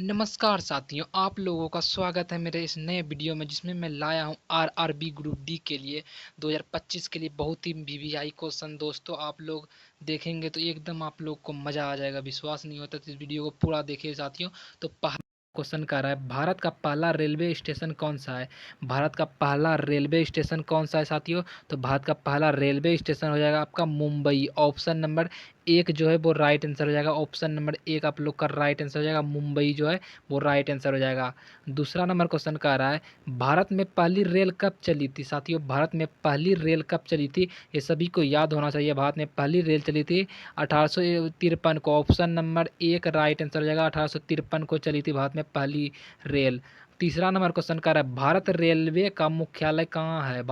नमस्कार साथियों, आप लोगों का स्वागत है मेरे इस नए वीडियो में जिसमें मैं लाया हूं आरआरबी ग्रुप डी के लिए 2025 के लिए बहुत ही वीवीआई क्वेश्चन। दोस्तों आप लोग देखेंगे तो एकदम आप लोग को मज़ा आ जाएगा, विश्वास नहीं होता तो इस वीडियो को पूरा देखिए साथियों। तो पहला क्वेश्चन कह रहा है, भारत का पहला रेलवे स्टेशन कौन सा है? भारत का पहला रेलवे स्टेशन कौन सा है साथियों? तो भारत का पहला रेलवे स्टेशन हो जाएगा आपका मुंबई। ऑप्शन नंबर एक जो है वो राइट आंसर हो जाएगा। ऑप्शन नंबर एक आप लोग का राइट आंसर हो जाएगा, मुंबई जो है वो राइट आंसर हो जाएगा। दूसरा नंबर क्वेश्चन कह रहा है, भारत में पहली रेल कब चली थी साथियों? भारत में पहली रेल कब चली थी? ये सभी को याद होना चाहिए। भारत में पहली रेल चली थी 1853 को। ऑप्शन नंबर एक राइट आंसर हो जाएगा, 1853 को चली थी भारत में पहली रेल। तीसरा नंबर क्वेश्चन कर रहा है, भारत रेलवे का मुख्यालय कहाँ है?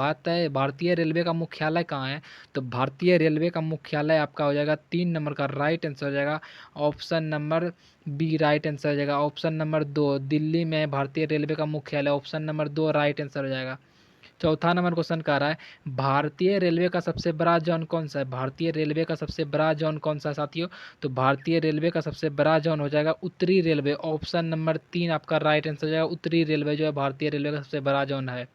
भारतीय रेलवे का मुख्यालय कहाँ है? तो भारतीय रेलवे का मुख्यालय आपका हो जाएगा, तीन नंबर का राइट आंसर हो जाएगा, option number B right answer हो जाएगा। ऑप्शन नंबर दो, दिल्ली में भारतीय रेलवे का मुख्यालय, ऑप्शन नंबर दो राइट आंसर हो जाएगा। चौथा नंबर क्वेश्चन कह रहा है, भारतीय रेलवे का सबसे बड़ा जोन कौन सा है? भारतीय रेलवे का सबसे बड़ा जोन कौन सा है साथियों? तो भारतीय रेलवे का सबसे बड़ा जोन हो जाएगा उत्तरी रेलवे। ऑप्शन नंबर तीन आपका राइट आंसर हो जाएगा, उत्तरी रेलवे जो है भारतीय रेलवे का सबसे बड़ा जोन है।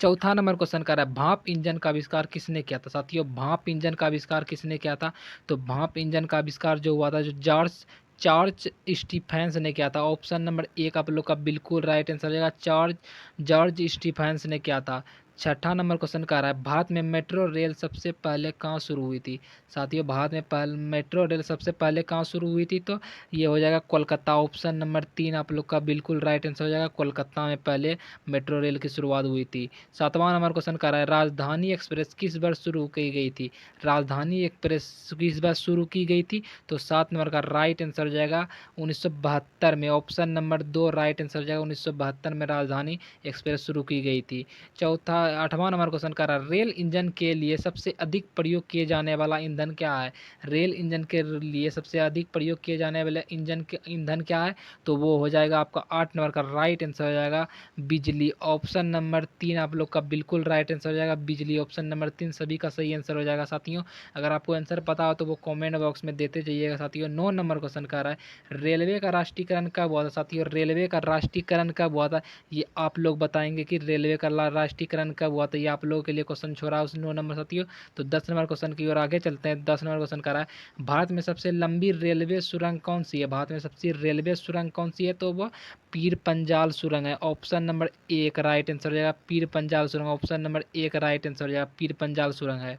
चौथा नंबर क्वेश्चन कर रहा है, भाप इंजन का आविष्कार किसने किया था साथियों? भाप इंजन का आविष्कार किसने किया था? तो भाप इंजन का आविष्कार जो हुआ था, जो जॉर्ज जॉर्ज स्टीफेंस ने किया था। ऑप्शन नंबर एक आप लोग का बिल्कुल राइट आंसर हो जाएगा, जॉर्ज जॉर्ज स्टीफेंस ने किया था। छठा नंबर क्वेश्चन कर रहा है, भारत में मेट्रो रेल सबसे पहले कहाँ शुरू हुई थी साथियों? भारत में मेट्रो रेल सबसे पहले कहाँ शुरू हुई थी? तो ये हो जाएगा कोलकाता। ऑप्शन नंबर तीन आप लोग का बिल्कुल राइट आंसर हो जाएगा, कोलकाता में पहले मेट्रो रेल की शुरुआत हुई थी। सातवां नंबर क्वेश्चन कर रहा है, राजधानी एक्सप्रेस किस वर्ष शुरू की गई थी? राजधानी एक्सप्रेस किस वर्ष शुरू की गई थी? तो सात नंबर का राइट आंसर हो जाएगा 1972 में। ऑप्शन नंबर दो राइट आंसर हो जाएगा, 1972 में राजधानी एक्सप्रेस शुरू की गई थी। चौथा आठवां नंबर क्वेश्चन कर रहा है, रेल इंजन के लिए सबसे अधिक प्रयोग किए जाने वाला ईंधन क्या है? रेल इंजन के लिए सबसे अधिक प्रयोग किए जाने वाले ईंधन क्या है? तो वो हो जाएगा आपका आठ नंबर का राइट आंसर हो जाएगा बिजली। ऑप्शन नंबर तीन आप लोग का बिल्कुल राइट आंसर हो जाएगा, बिजली। ऑप्शन नंबर तीन सभी का सही आंसर हो जाएगा साथियों। अगर आपको आंसर पता हो तो वो कमेंट बॉक्स में देते जाइएगा साथियों। नौ नंबर क्वेश्चन कर रहा है, रेलवे का राष्ट्रीयकरण कब हुआ था साथियों? रेलवे का राष्ट्रीयकरण कब हुआ था? ये आप लोग बताएंगे कि रेलवे का राष्ट्रीयकरण कब हुआ था। ये आप लोगों के लिए क्वेश्चन छोड़ा उस नौ नंबर साथियों। तो 10 नंबर क्वेश्चन की ओर आगे चलते हैं। 10 नंबर क्वेश्चन कर रहा है, भारत में सबसे लंबी रेलवे सुरंग कौन सी है? भारत में सबसे रेलवे सुरंग कौन सी है? तो वो पीर पंजाल सुरंग है। ऑप्शन नंबर एक राइट आंसर हो जाएगा, पीर पंजाल सुरंग। ऑप्शन नंबर एक राइट आंसर हो जाएगा, पीर पंजाल सुरंग है।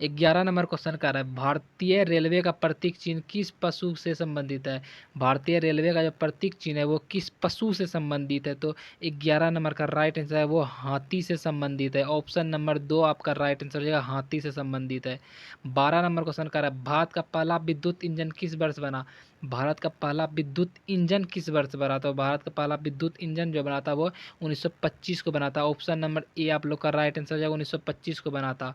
11 नंबर क्वेश्चन कर रहा है, भारतीय रेलवे का प्रतीक चिन्ह किस पशु से संबंधित है? भारतीय रेलवे का जो प्रतीक चिन्ह है वो किस पशु से संबंधित है? तो 11 नंबर का राइट आंसर है, वो हाथी से संबंधित है। ऑप्शन नंबर दो आपका राइट आंसर हो जाएगा, हाथी से संबंधित है। 12 नंबर क्वेश्चन कर रहा है, भारत का पहला विद्युत इंजन किस वर्ष बना? भारत का पहला विद्युत इंजन किस वर्ष बना? तो भारत का पहला विद्युत इंजन जो बना था वो 1925 को बना था। ऑप्शन नंबर ए आप लोग का राइट आंसर हो जाएगा, 1925 को बना था।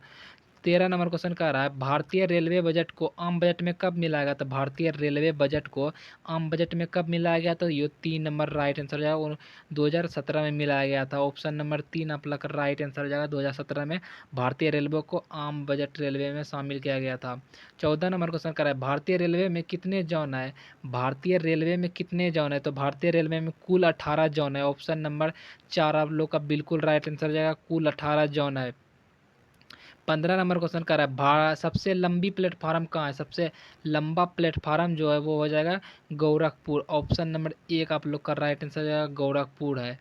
13 नंबर क्वेश्चन कह रहा है, भारतीय रेलवे बजट को आम बजट में कब मिलाया गया? तो भारतीय रेलवे बजट को आम बजट में कब मिलाया गया? तो ये 3 नंबर राइट आंसर हो जाएगा, और 2017 में मिलाया गया था। ऑप्शन नंबर तीन आप लोग का राइट आंसर हो जाएगा, 2017 में भारतीय रेलवे को आम बजट रेलवे में शामिल किया गया था। 14 नंबर क्वेश्चन कर रहा है, भारतीय रेलवे में कितने जोन है? भारतीय रेलवे में कितने जोन है? तो भारतीय रेलवे में कुल 18 जोन है। ऑप्शन नंबर चार आप लोग का बिल्कुल राइट आंसर हो जाएगा, कुल 18 जोन है। 15 नंबर क्वेश्चन कर रहा है, सबसे लंबी प्लेटफार्म कहाँ है? सबसे लंबा प्लेटफार्म जो है वो हो जाएगा गोरखपुर। ऑप्शन नंबर एक आप लोग का राइट आंसर हो जाएगा, गोरखपुर है।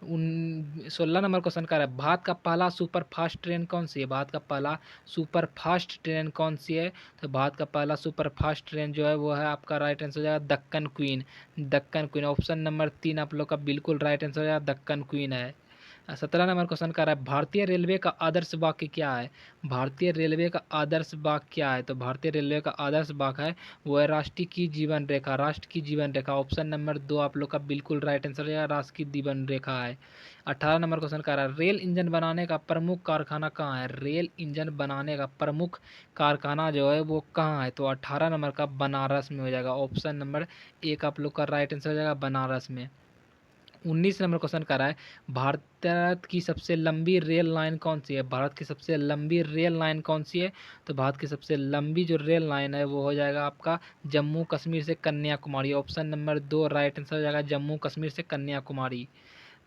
16 नंबर क्वेश्चन कर रहा है, भारत का पहला सुपर फास्ट ट्रेन कौन सी है? भारत का पहला सुपर फास्ट ट्रेन कौन सी है? तो भारत का पहला सुपर फास्ट ट्रेन जो है वो है आपका राइट आंसर हो जाएगा Deccan queen. Deccan queen. Option number तीन आप लोग का बिल्कुल राइट आंसर हो जाएगा, दक्कन क्वीन है। 17 नंबर क्वेश्चन कर रहा है, भारतीय रेलवे का आदर्श वाक्य क्या है? भारतीय रेलवे का आदर्श वाक्य क्या है? तो भारतीय रेलवे का आदर्श वाक्य है वो है राष्ट्र की जीवन रेखा। राष्ट्र की जीवन रेखा। ऑप्शन नंबर दो आप लोग का बिल्कुल राइट आंसर है, राष्ट्र की जीवन रेखा है। 18 नंबर क्वेश्चन कर रहा है, रेल इंजन बनाने का प्रमुख कारखाना कहाँ है? रेल इंजन बनाने का प्रमुख कारखाना जो है वो कहाँ है? तो 18 नंबर का बनारस में हो जाएगा। ऑप्शन नंबर एक आप लोग का राइट आंसर हो जाएगा, बनारस में। 19 नंबर क्वेश्चन कर रहा है, भारत की सबसे लंबी रेल लाइन कौन सी है? भारत की सबसे लंबी रेल लाइन कौन सी है? तो भारत की सबसे लंबी जो रेल लाइन है वो हो जाएगा आपका जम्मू कश्मीर से Kanyakumari. Option number 2 right answer हो जाएगा, जम्मू कश्मीर से कन्याकुमारी।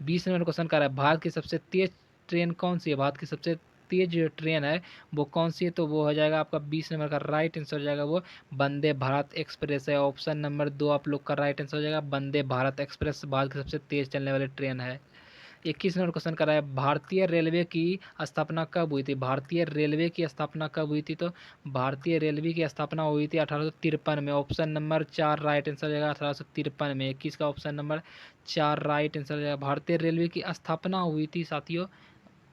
20 नंबर क्वेश्चन कर रहा है, भारत की सबसे तेज ट्रेन कौन सी है? भारत की सबसे तेज जो ट्रेन है वो कौन सी है? तो वो हो जाएगा आपका 20 नंबर का राइट आंसर हो जाएगा वो वंदे भारत एक्सप्रेस है। ऑप्शन नंबर 2 आप लोग का राइट आंसर हो जाएगा, वंदे भारत एक्सप्रेस भारत की सबसे तेज चलने वाली ट्रेन है। 21 नंबर क्वेश्चन कर रहा है, भारतीय रेलवे की स्थापना कब हुई थी? भारतीय रेलवे की स्थापना कब हुई थी? तो भारतीय रेलवे की स्थापना हुई थी 1853 में। ऑप्शन नंबर 4 राइट आंसर हो जाएगा 1853 में। 21 का ऑप्शन नंबर 4 राइट आंसर हो जाएगा। भारतीय रेलवे की स्थापना हुई थी साथियों,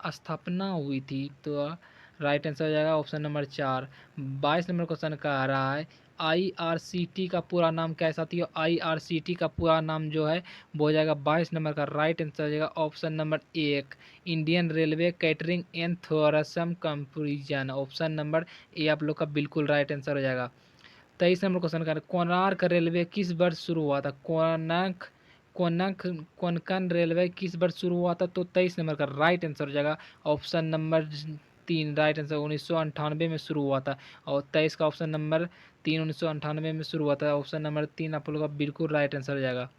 स्थापना हुई थी, तो राइट आंसर हो जाएगा ऑप्शन नंबर 4। 22 नंबर क्वेश्चन का आ रहा है, आईआरसीटी का पूरा नाम क्या है साथियों? आईआरसीटी का पूरा नाम जो है वो हो जाएगा 22 नंबर का राइट आंसर हो जाएगा option number 1, Indian railway catering and tourism comparison. Option number A आप लोग का बिल्कुल राइट आंसर हो जाएगा। 23 नंबर क्वेश्चन का, कोणार्क रेलवे किस वर्ष शुरू हुआ था? कोनक कोंकण रेलवे किस वर्ष शुरू हुआ था? तो 23 नंबर का राइट आंसर हो जाएगा ऑप्शन नंबर 3 राइट आंसर 1998 में शुरू हुआ था। और 23 का ऑप्शन नंबर 3 1998 में शुरू हुआ था। ऑप्शन नंबर 3 आप लोग का बिल्कुल राइट आंसर हो जाएगा।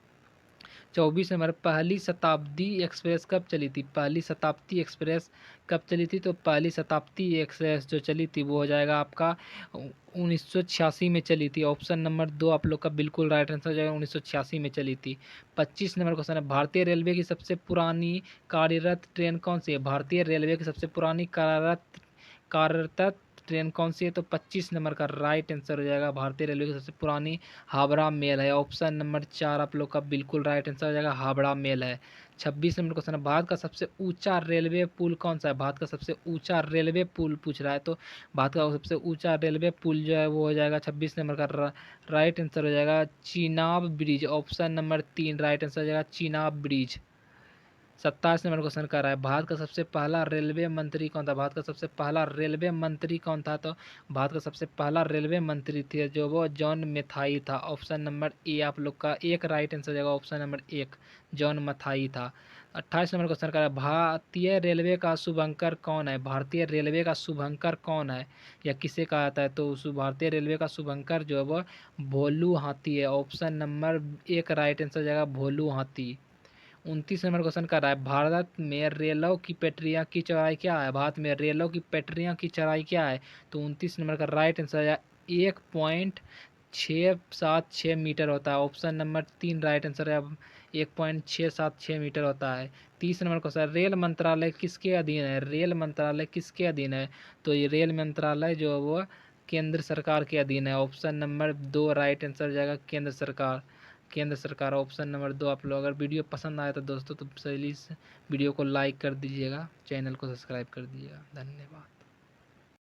24 नंबर, पहली शताब्दी एक्सप्रेस कब चली थी? पहली शताब्दी एक्सप्रेस कब चली थी? तो पहली शताब्दी एक्सप्रेस जो चली थी वो हो जाएगा आपका 1986 में चली थी। ऑप्शन नंबर 2 आप लोग का बिल्कुल राइट आंसर हो जाएगा, 1986 में चली थी। 25 नंबर क्वेश्चन है, भारतीय रेलवे की सबसे पुरानी कार्यरत ट्रेन कौन सी है? भारतीय रेलवे की सबसे पुरानी कार्यरत ट्रेन कौन सी है? तो 25 नंबर का राइट आंसर हो जाएगा, भारतीय रेलवे की सबसे पुरानी हावड़ा मेल है। ऑप्शन नंबर 4 आप लोग का बिल्कुल राइट आंसर हो जाएगा, हावड़ा मेल है। 26 नंबर क्वेश्चन है, भारत का सबसे ऊंचा रेलवे पुल कौन सा है? भारत का सबसे ऊंचा रेलवे पुल पूछ रहा है, तो भारत का सबसे ऊंचा रेलवे पुल जो है वो हो जाएगा 26 नंबर का राइट आंसर हो जाएगा Chenab bridge. Option number 3 right answer हो जाएगा, चीनाब ब्रिज। 27 नंबर क्वेश्चन कर रहा है, भारत का सबसे पहला रेलवे मंत्री कौन था? भारत का सबसे पहला रेलवे मंत्री कौन था? तो भारत का सबसे पहला रेलवे मंत्री थे जो वो जॉन मैथाई था। ऑप्शन नंबर ए आप लोग का एक राइट आंसर जाएगा, ऑप्शन नंबर 1 जॉन मैथाई था। 28 नंबर क्वेश्चन कर रहा है, भारतीय रेलवे का शुभंकर कौन है? भारतीय रेलवे का शुभंकर कौन है या किसे कहा जाता है? तो उस भारतीय रेलवे का शुभंकर जो है वो भोलू हाथी है। ऑप्शन नंबर 1 राइट आंसर जाएगा, भोलू हाथी। 29 नंबर क्वेश्चन कर रहा है, भारत में रेलों की पटरियां की चौड़ाई क्या है? भारत में रेलों की पटरियां की चौड़ाई क्या है? तो 29 नंबर का राइट आंसर है 1.676 मीटर होता है। ऑप्शन नंबर 3 राइट आंसर है, 1.676 मीटर होता है। 30 नंबर क्वेश्चन, रेल मंत्रालय किसके अधीन है? रेल मंत्रालय किसके अधीन है? तो ये रेल मंत्रालय जो है वो केंद्र सरकार के अधीन है। ऑप्शन नंबर 2 राइट आंसर हो जाएगा, केंद्र सरकार। केंद्र सरकार ऑप्शन नंबर 2 आप लोग, अगर वीडियो पसंद आया तो दोस्तों तो प्लीज़ वीडियो को लाइक कर दीजिएगा, चैनल को सब्सक्राइब कर दीजिएगा। धन्यवाद।